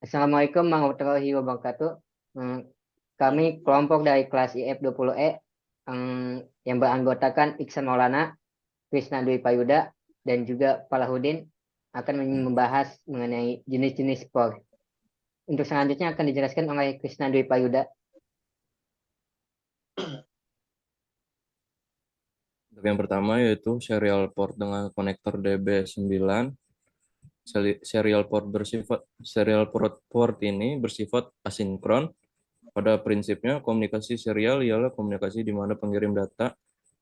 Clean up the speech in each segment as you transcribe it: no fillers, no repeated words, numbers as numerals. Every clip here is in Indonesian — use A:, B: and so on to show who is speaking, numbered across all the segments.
A: Assalamualaikum warahmatullahi wabarakatuh. Hmm, Kami kelompok dari kelas IF20E yang beranggotakan Iksan Maulana, Krisna Dwi Payuda, dan juga Palahudin akan membahas mengenai jenis-jenis sport. Untuk selanjutnya akan dijelaskan oleh Krisna Dwi Payuda.
B: Untuk yang pertama yaitu serial port dengan konektor DB9. Serial port ini bersifat asinkron. Pada prinsipnya komunikasi serial ialah komunikasi di mana pengirim data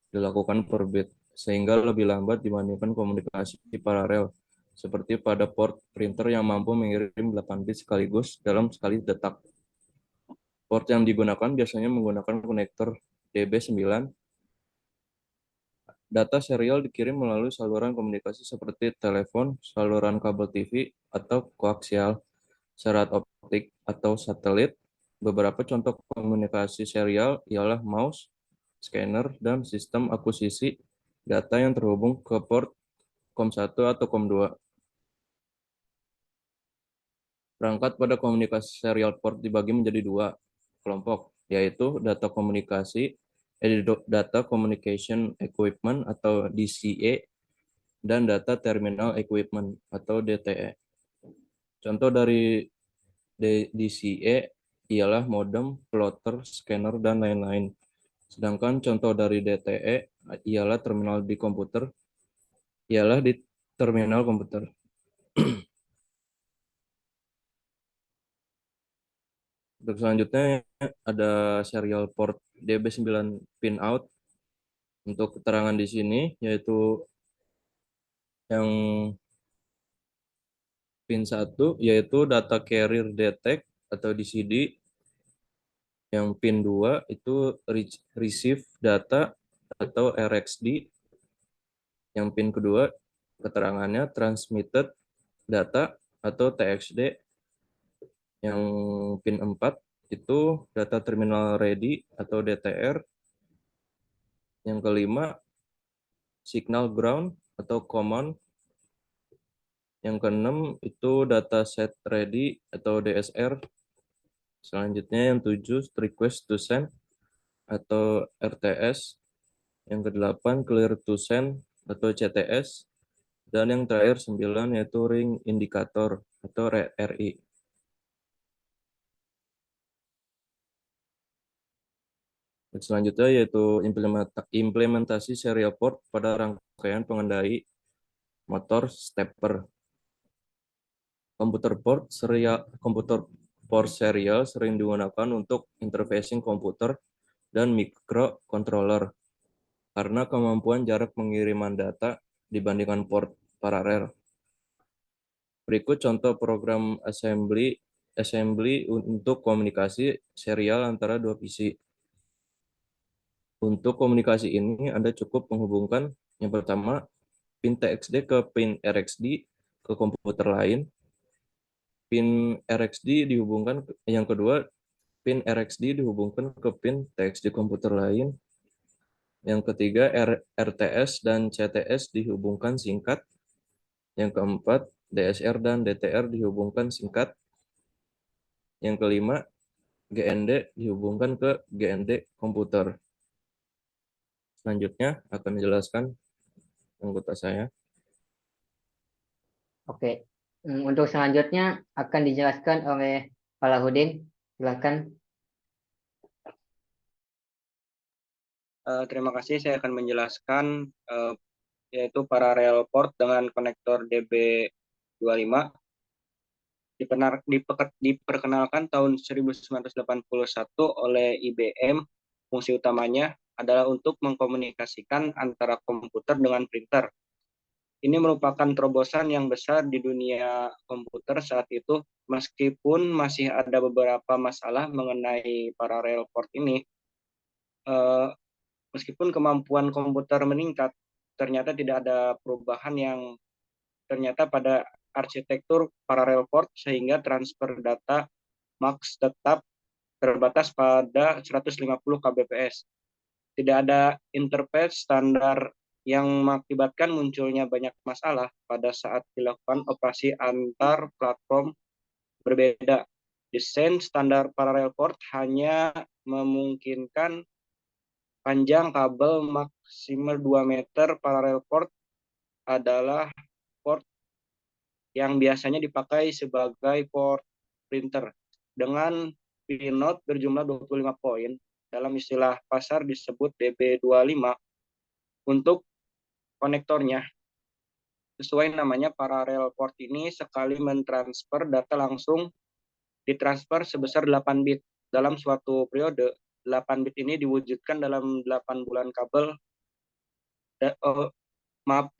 B: dilakukan per bit, sehingga lebih lambat dibandingkan komunikasi paralel, seperti pada port printer yang mampu mengirim 8 bit sekaligus dalam sekali detak. Port yang digunakan biasanya menggunakan konektor DB9. Data serial dikirim melalui saluran komunikasi seperti telepon, saluran kabel TV, atau koaksial, serat optik, atau satelit. Beberapa contoh komunikasi serial ialah mouse, scanner, dan sistem akuisisi data yang terhubung ke port COM1 atau COM2. Perangkat pada komunikasi serial port dibagi menjadi dua kelompok, yaitu Data Communication Equipment atau DCE, dan Data Terminal Equipment atau DTE. Contoh dari DCE ialah modem, plotter, scanner, dan lain-lain. Sedangkan contoh dari DTE ialah di terminal komputer. Untuk selanjutnya ada serial port DB9 pin out. Untuk keterangan di sini yaitu yang pin 1 yaitu data carrier detect atau DCD. Yang pin 2 itu receive data atau RxD. Yang pin kedua keterangannya transmitted data atau TXD. Yang pin 4 itu data terminal ready atau DTR. Yang kelima signal ground atau command. Yang keenam itu data set ready atau DSR. Selanjutnya yang 7 request to send atau RTS. Yang kedelapan clear to send atau CTS. Dan yang terakhir 9 yaitu ring indikator atau RI. Selanjutnya yaitu implementasi serial port pada rangkaian pengendali motor stepper. Komputer port serial sering digunakan untuk interfacing komputer dan microcontroller karena kemampuan jarak pengiriman data dibandingkan port paralel. Berikut contoh program assembly untuk komunikasi serial antara dua PC. Untuk komunikasi ini Anda cukup menghubungkan yang pertama pin TXD ke pin RxD ke komputer lain. Pin RxD dihubungkan yang kedua pin RxD dihubungkan ke pin TXD komputer lain. Yang ketiga RTS dan CTS dihubungkan singkat. Yang keempat DSR dan DTR dihubungkan singkat. Yang kelima GND dihubungkan ke GND komputer. Selanjutnya akan menjelaskan anggota saya.
A: Oke. Untuk selanjutnya akan dijelaskan oleh Palahudin. Silakan.
C: Terima kasih, saya akan menjelaskan yaitu parallel port dengan konektor DB25. Diperkenalkan tahun 1981 oleh IBM. Fungsi utamanya adalah untuk mengkomunikasikan antara komputer dengan printer. Ini merupakan terobosan yang besar di dunia komputer saat itu, meskipun masih ada beberapa masalah mengenai parallel port ini. Meskipun kemampuan komputer meningkat, ternyata tidak ada perubahan yang ternyata pada arsitektur parallel port, sehingga transfer data MUX tetap terbatas pada 150 kbps. Tidak ada interface standar yang mengakibatkan munculnya banyak masalah pada saat dilakukan operasi antar platform berbeda. Desain standar parallel port hanya memungkinkan panjang kabel maksimal 2 meter. Parallel port adalah port yang biasanya dipakai sebagai port printer dengan pinot berjumlah 25 poin. Dalam istilah pasar disebut DB25. Untuk konektornya, sesuai namanya, parallel port ini sekali mentransfer data langsung ditransfer sebesar 8 bit. Dalam suatu periode, 8 bit ini diwujudkan dalam 8 bulan kabel,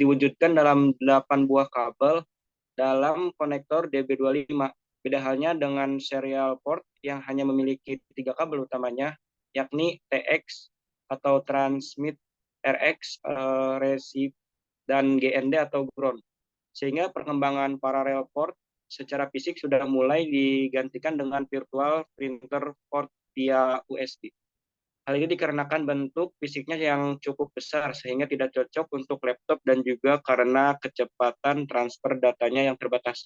C: diwujudkan dalam 8 buah kabel dalam konektor DB25. Beda halnya dengan serial port yang hanya memiliki 3 kabel utamanya, yakni TX atau transmit, RX, receive, dan GND atau ground. Sehingga perkembangan parallel port secara fisik sudah mulai digantikan dengan virtual printer port via USB. Hal ini dikarenakan bentuk fisiknya yang cukup besar sehingga tidak cocok untuk laptop dan juga karena kecepatan transfer datanya yang terbatas.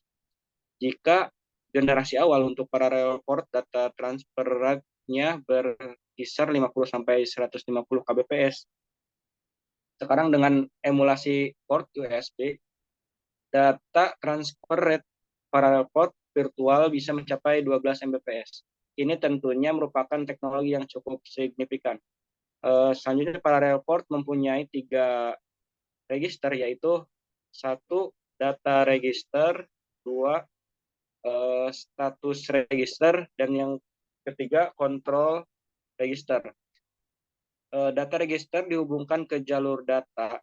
C: Jika generasi awal untuk parallel port data transfernya berkisar 50-150 kbps. Sekarang dengan emulasi port USB, data transfer rate parallel port virtual bisa mencapai 12 Mbps. Ini tentunya merupakan teknologi yang cukup signifikan. Selanjutnya, parallel port mempunyai 3 register, yaitu 1 data register, 2 status register, dan yang ketiga control register. Data register dihubungkan ke jalur data,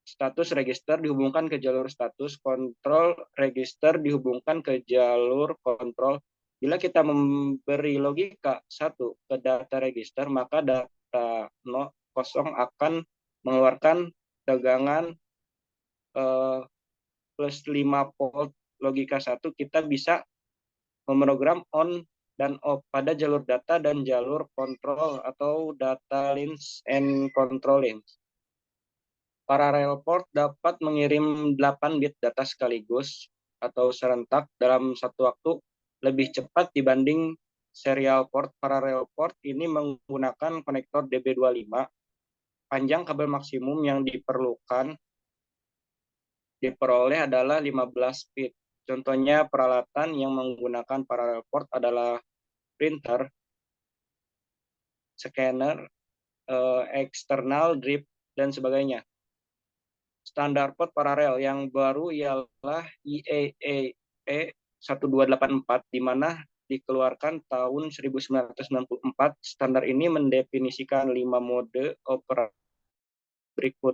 C: status register dihubungkan ke jalur status, kontrol register dihubungkan ke jalur kontrol. Bila kita memberi logika 1 ke data register, maka data 0 akan mengeluarkan tegangan plus 5 volt. Logika 1, kita bisa memprogram on dan off pada jalur data dan jalur kontrol atau data links and control links. Parallel port dapat mengirim 8 bit data sekaligus atau serentak dalam satu waktu, lebih cepat dibanding serial port. Parallel port ini menggunakan konektor DB25. Panjang kabel maksimum yang diperoleh adalah 15 bit. Contohnya peralatan yang menggunakan parallel port adalah printer, scanner, eksternal drip, dan sebagainya. Standar port paralel yang baru ialah IEEE 1284, di mana dikeluarkan tahun 1994. Standar ini mendefinisikan 5 mode operasi berikut.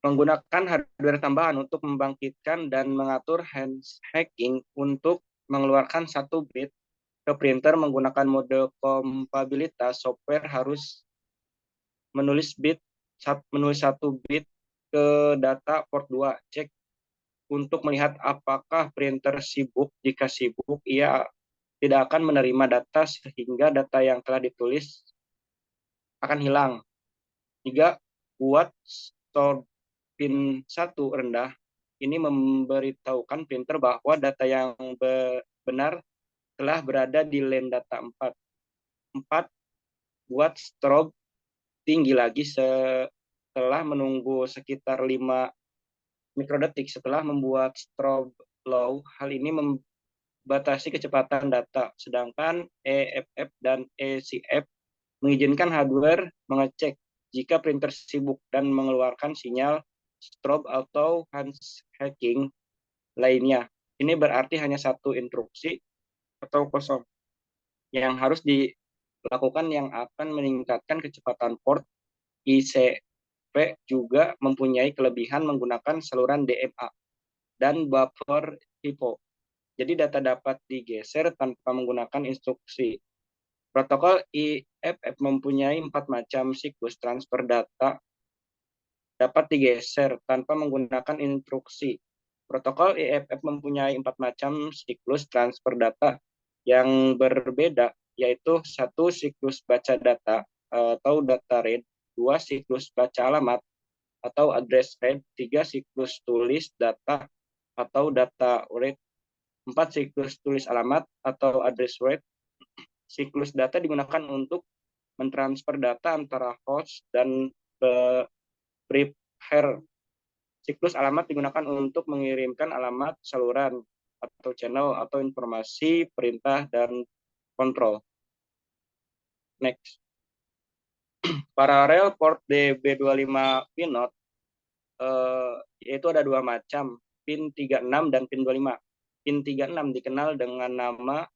C: Menggunakan hardware tambahan untuk membangkitkan dan mengatur hashing untuk mengeluarkan 1 bit ke printer menggunakan mode kompatibilitas. Software harus menulis 1 bit ke data port 2. Cek untuk melihat apakah printer sibuk. Jika sibuk, ia tidak akan menerima data sehingga data yang telah ditulis akan hilang. 3. Buat store pin 1 rendah. Ini memberitahukan printer bahwa data yang benar telah berada di lane data 4. 4. Buat strobe tinggi lagi setelah menunggu sekitar 5 mikrodetik. Setelah membuat strobe low, hal ini membatasi kecepatan data. Sedangkan EFF dan ECF mengizinkan hardware mengecek jika printer sibuk dan mengeluarkan sinyal strobe atau hashing lainnya. Ini berarti hanya 1 instruksi atau kosong yang harus dilakukan yang akan meningkatkan kecepatan port. ICP juga mempunyai kelebihan menggunakan saluran DMA dan buffer HIPO. Jadi data dapat digeser tanpa menggunakan instruksi. Protokol EFF mempunyai 4 macam siklus transfer data dapat digeser tanpa menggunakan instruksi. Protokol EFF mempunyai 4 macam siklus transfer data yang berbeda, yaitu 1 siklus baca data atau data read, 2 siklus baca alamat atau address read, 3 siklus tulis data atau data read, 4 siklus tulis alamat atau address read. Siklus data digunakan untuk mentransfer data antara host dan preparer. Siklus alamat digunakan untuk mengirimkan alamat saluran atau channel atau informasi perintah dan kontrol. Next. Parallel port DB25 pinot yaitu ada 2 macam, pin 36 dan pin 25. Pin 36 dikenal dengan nama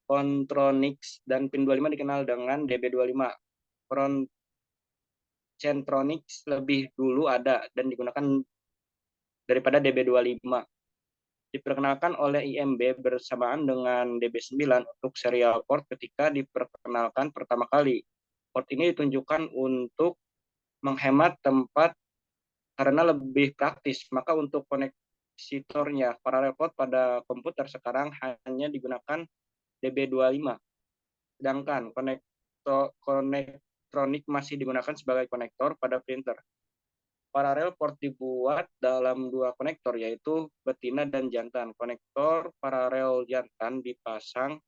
C: Contronix dan pin 25 dikenal dengan DB25. Centronics lebih dulu ada dan digunakan daripada DB25. Diperkenalkan oleh IMB bersamaan dengan DB9 untuk serial port ketika diperkenalkan pertama kali. Port ini ditunjukkan untuk menghemat tempat karena lebih praktis. Maka untuk koneksitornya parallel port pada komputer sekarang hanya digunakan DB25. Sedangkan konektronik masih digunakan sebagai konektor pada printer. Parallel port dibuat dalam 2 konektor, yaitu betina dan jantan. Konektor paralel jantan dipasang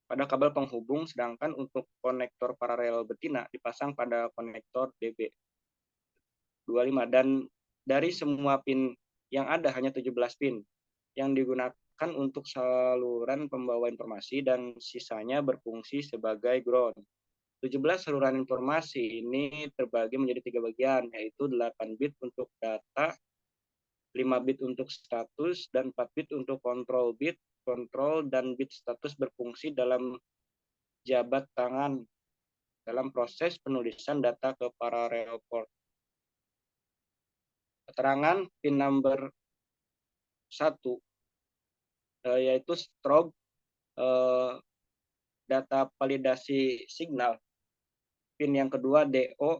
C: pada kabel penghubung, sedangkan untuk konektor paralel betina dipasang pada konektor DB25. Dan dari semua pin yang ada hanya 17 pin yang digunakan untuk saluran pembawa informasi dan sisanya berfungsi sebagai ground. 17 saluran informasi ini terbagi menjadi 3 bagian, yaitu 8 bit untuk data, 5 bit untuk status, dan 4 bit untuk kontrol bit. Kontrol dan bit status berfungsi dalam jabat tangan dalam proses penulisan data ke parallel port. Keterangan pin number 1 yaitu strobe data validasi signal. Pin yang kedua DO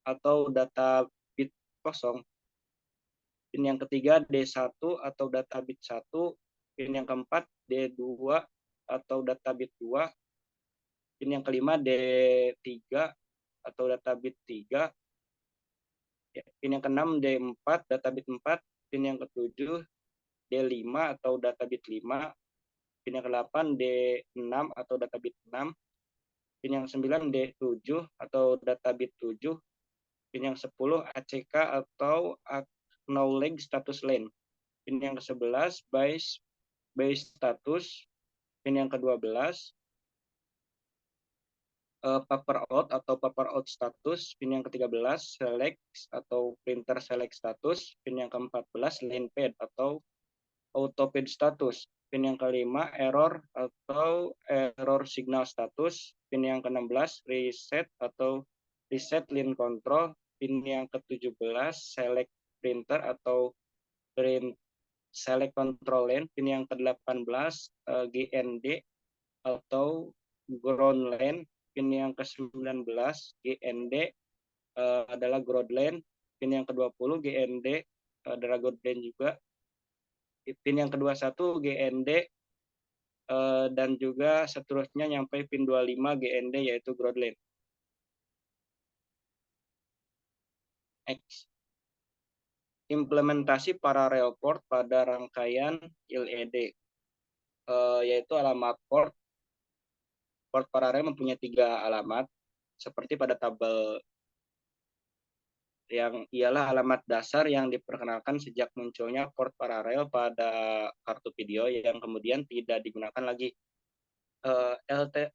C: atau data bit kosong. Pin yang ketiga D1 atau data bit 1. Pin yang keempat D2 atau data bit 2. Pin yang kelima D3 atau data bit 3. Pin yang keenam D4 data bit 4. Pin yang ketujuh D5 atau data bit 5. Pin yang ke-8 D6 atau data bit 6. Pin yang 9 D7 atau data bit 7. Pin yang 10 ACK atau Acknowledge Status Lane. Pin yang ke-11 base status. Pin yang ke-12 paper out atau paper out status. Pin yang ke-13 select atau printer select status. Pin yang ke-14 line pad atau auto pad status. Pin yang ke-5 error atau error signal status. Pin yang ke-16 reset atau reset line control. Pin yang ke-17 select printer atau print select control lane. Pin yang ke-18 GND atau ground lane. Pin yang ke-19 GND adalah ground lane. Pin yang ke-20 GND adalah ground lane juga. Pin yang ke-21 GND dan juga seterusnya sampai pin 25 GND yaitu ground lane. Next. Implementasi parallel port pada rangkaian LED yaitu alamat port. Port paralel mempunyai 3 alamat seperti pada tabel yang ialah alamat dasar yang diperkenalkan sejak munculnya port paralel pada kartu video yang kemudian tidak digunakan lagi.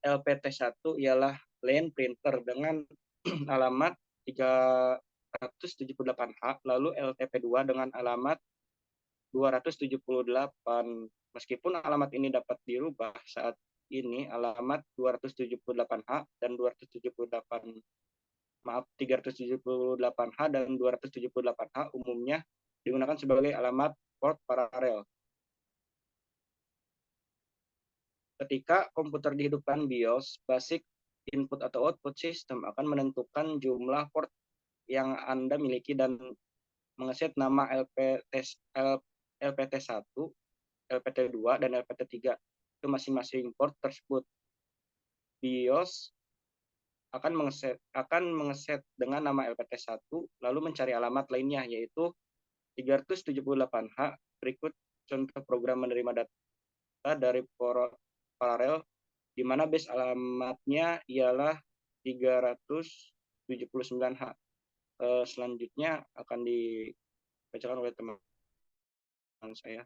C: LPT1 ialah lane printer dengan alamat 378H, lalu LTP2 dengan alamat 278. Meskipun alamat ini dapat dirubah saat ini, alamat 278H dan 378H dan 278H umumnya digunakan sebagai alamat port paralel. Ketika komputer dihidupkan BIOS, basic input atau output sistem akan menentukan jumlah port yang Anda miliki dan mengeset nama LPT1, LPT2, dan LPT3 ke masing-masing port tersebut. BIOS akan mengeset dengan nama LPT1 lalu mencari alamat lainnya yaitu 378H. Berikut contoh program menerima data dari paralel di mana base alamatnya ialah 379H. Selanjutnya akan dibacakan oleh teman saya.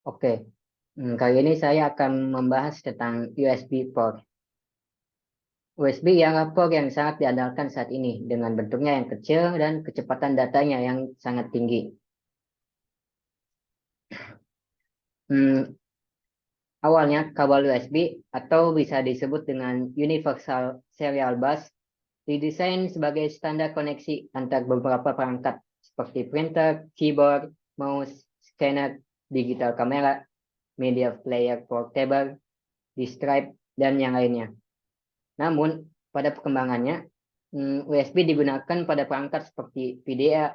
A: Oke, kali ini saya akan membahas tentang USB port. USB ialah port yang sangat diandalkan saat ini dengan bentuknya yang kecil dan kecepatan datanya yang sangat tinggi. Awalnya kabel USB atau bisa disebut dengan Universal Serial Bus didesain sebagai standar koneksi antar beberapa perangkat seperti printer, keyboard, mouse, scanner, digital kamera, media player portable, disk drive, dan yang lainnya. Namun, pada perkembangannya, USB digunakan pada perangkat seperti VDA,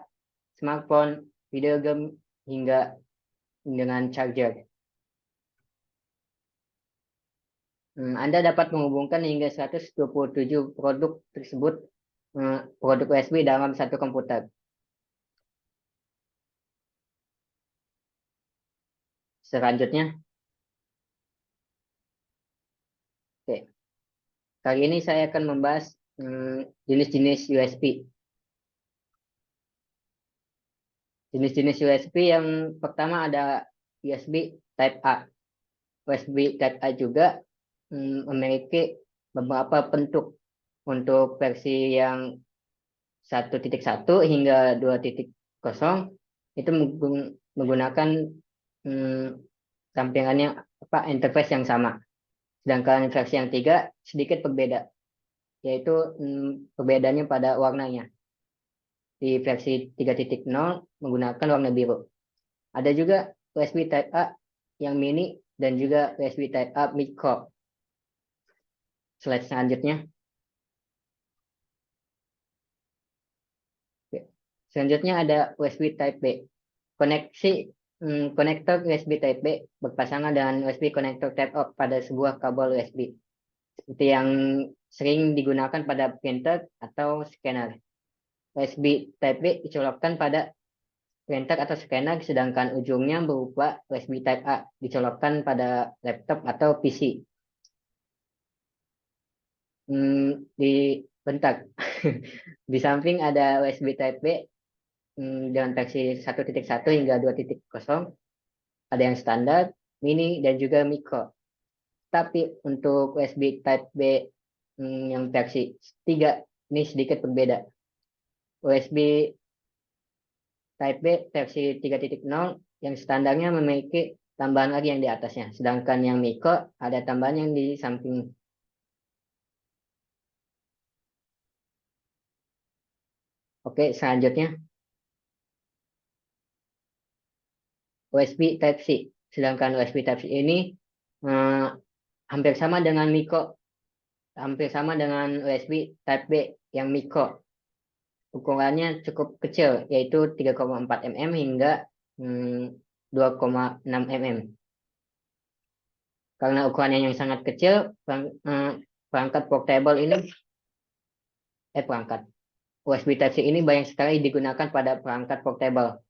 A: smartphone, video game, hingga dengan charger. Anda dapat menghubungkan hingga 127 produk tersebut, produk USB dalam satu komputer. Selanjutnya, oke. Kali ini saya akan membahas jenis-jenis USB. Jenis-jenis USB yang pertama ada USB Type A. USB Type A juga memiliki beberapa bentuk. Untuk versi yang 1.1 hingga 2.0 itu menggunakan tampilannya interface yang sama. Sedangkan versi yang 3 sedikit berbeda, yaitu perbedaannya pada warnanya. Di versi 3.0 menggunakan warna biru. Ada juga USB Type A yang mini dan juga USB Type A micro. Slide selanjutnya. Selanjutnya ada USB Type B. Konektor USB Type B berpasangan dengan USB konektor Type A pada sebuah kabel USB. Seperti yang sering digunakan pada printer atau scanner. USB Type B dicolokkan pada printer atau scanner, sedangkan ujungnya berupa USB Type A dicolokkan pada laptop atau PC. Di samping ada USB Type B dengan versi 1.1 hingga 2.0, ada yang standar, mini, dan juga micro. Tapi untuk USB Type B yang versi 3 ini sedikit berbeda. USB Type B versi 3.0 yang standarnya memiliki tambahan lagi yang di atasnya, sedangkan yang micro ada tambahan yang di samping. Oke, selanjutnya USB Type-C. Sedangkan USB Type-C ini hampir sama dengan micro, hampir sama dengan USB Type B yang micro. Ukurannya cukup kecil, yaitu 3,4 mm hingga 2,6 mm. Karena ukurannya yang sangat kecil, perangkat portable ini, USB Type-C ini banyak sekali digunakan pada perangkat portable.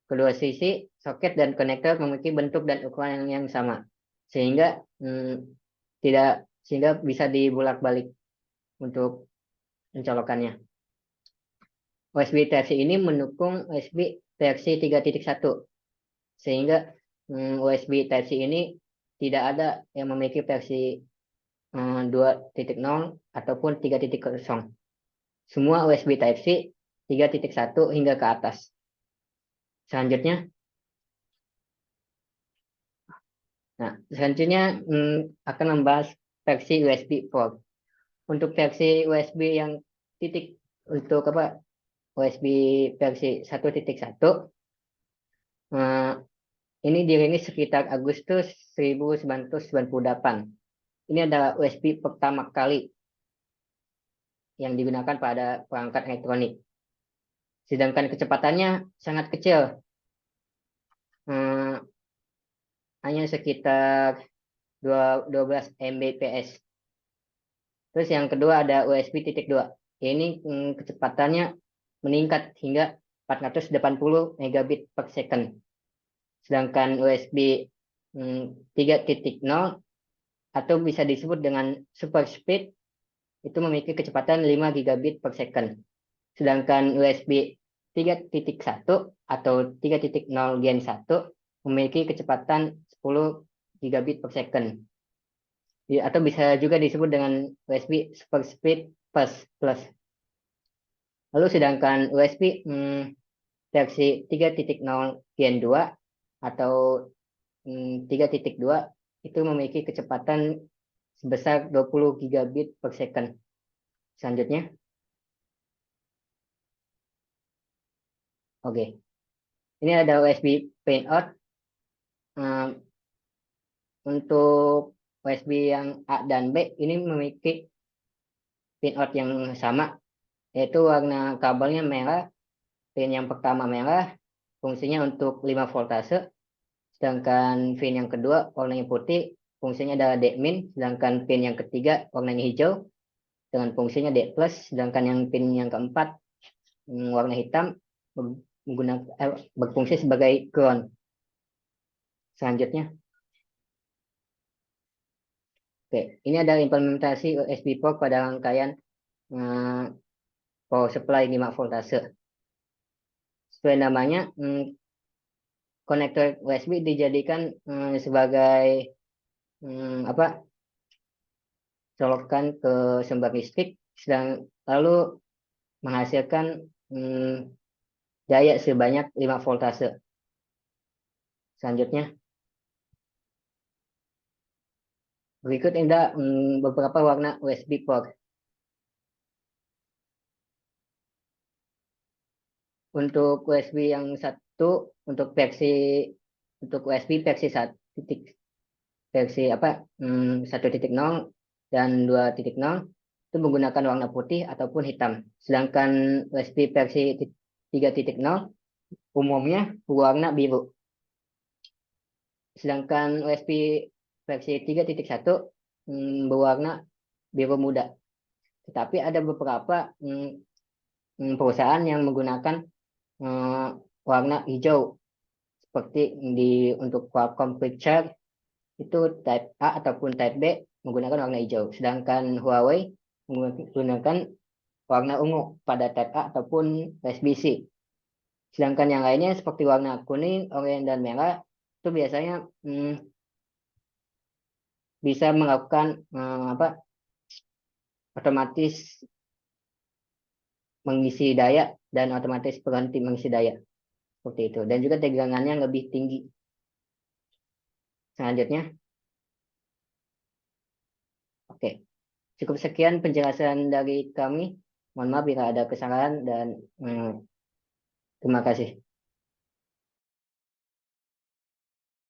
A: Kedua sisi, soket dan konektor memiliki bentuk dan ukuran yang sama, sehingga bisa dibulak-balik untuk mencolokannya. USB Type-C ini mendukung USB versi 3.1, sehingga USB Type-C ini tidak ada yang memiliki versi 2.0 ataupun 3.0. Semua USB Type-C 3.1 hingga ke atas. Selanjutnya, akan membahas versi USB port. Untuk versi USB yang USB versi 1.1, ini dirilis sekitar Agustus 1998. Ini adalah USB pertama kali yang digunakan pada perangkat elektronik. Sedangkan kecepatannya sangat kecil, hanya sekitar 12 Mbps. Terus yang kedua ada USB titik 2. Ini kecepatannya meningkat hingga 480 megabit per second. Sedangkan USB 3.0 atau bisa disebut dengan super speed itu memiliki kecepatan 5 gigabit per second. Sedangkan USB 3.1 atau 3.0 Gen 1 memiliki kecepatan 10 gigabit per second. Atau bisa juga disebut dengan USB Super Speed Plus. Lalu sedangkan USB versi 3.0 Gen 2 atau 3.2 itu memiliki kecepatan sebesar 20 gigabit per second. Selanjutnya. Oke. Ini ada USB Pinout. Untuk USB yang A dan B ini memiliki pinout yang sama, yaitu warna kabelnya merah, pin yang pertama merah, fungsinya untuk 5 voltase, sedangkan pin yang kedua warnanya putih, fungsinya adalah D-min, sedangkan pin yang ketiga warnanya hijau, dengan fungsinya D+, sedangkan yang pin yang keempat warna hitam, berfungsi sebagai ground. Selanjutnya. Oke, ini ada implementasi USB port pada rangkaian power supply 5 voltase. Sesuai namanya, konektor USB dijadikan sebagai colokan ke sumber listrik, lalu menghasilkan daya sebanyak 5 voltase. Selanjutnya. Berikut ada beberapa warna USB port. Untuk USB yang satu, untuk USB versi 1.0 dan 2.0 itu menggunakan warna putih ataupun hitam. Sedangkan USB versi 3.0 umumnya berwarna biru. Sedangkan USB versi 3.1 berwarna biru muda. Tetapi ada beberapa perusahaan yang menggunakan warna hijau, seperti untuk Qualcomm Quick Charge itu Type A ataupun Type B menggunakan warna hijau, sedangkan Huawei menggunakan warna ungu pada Type A ataupun USB-C. Sedangkan yang lainnya seperti warna kuning, oranye, dan merah itu biasanya bisa melakukan otomatis mengisi daya dan otomatis berhenti mengisi daya, seperti itu, dan juga tegangannya lebih tinggi. Selanjutnya. Oke, cukup sekian penjelasan dari kami. Mohon maaf bila ada kesalahan dan terima kasih.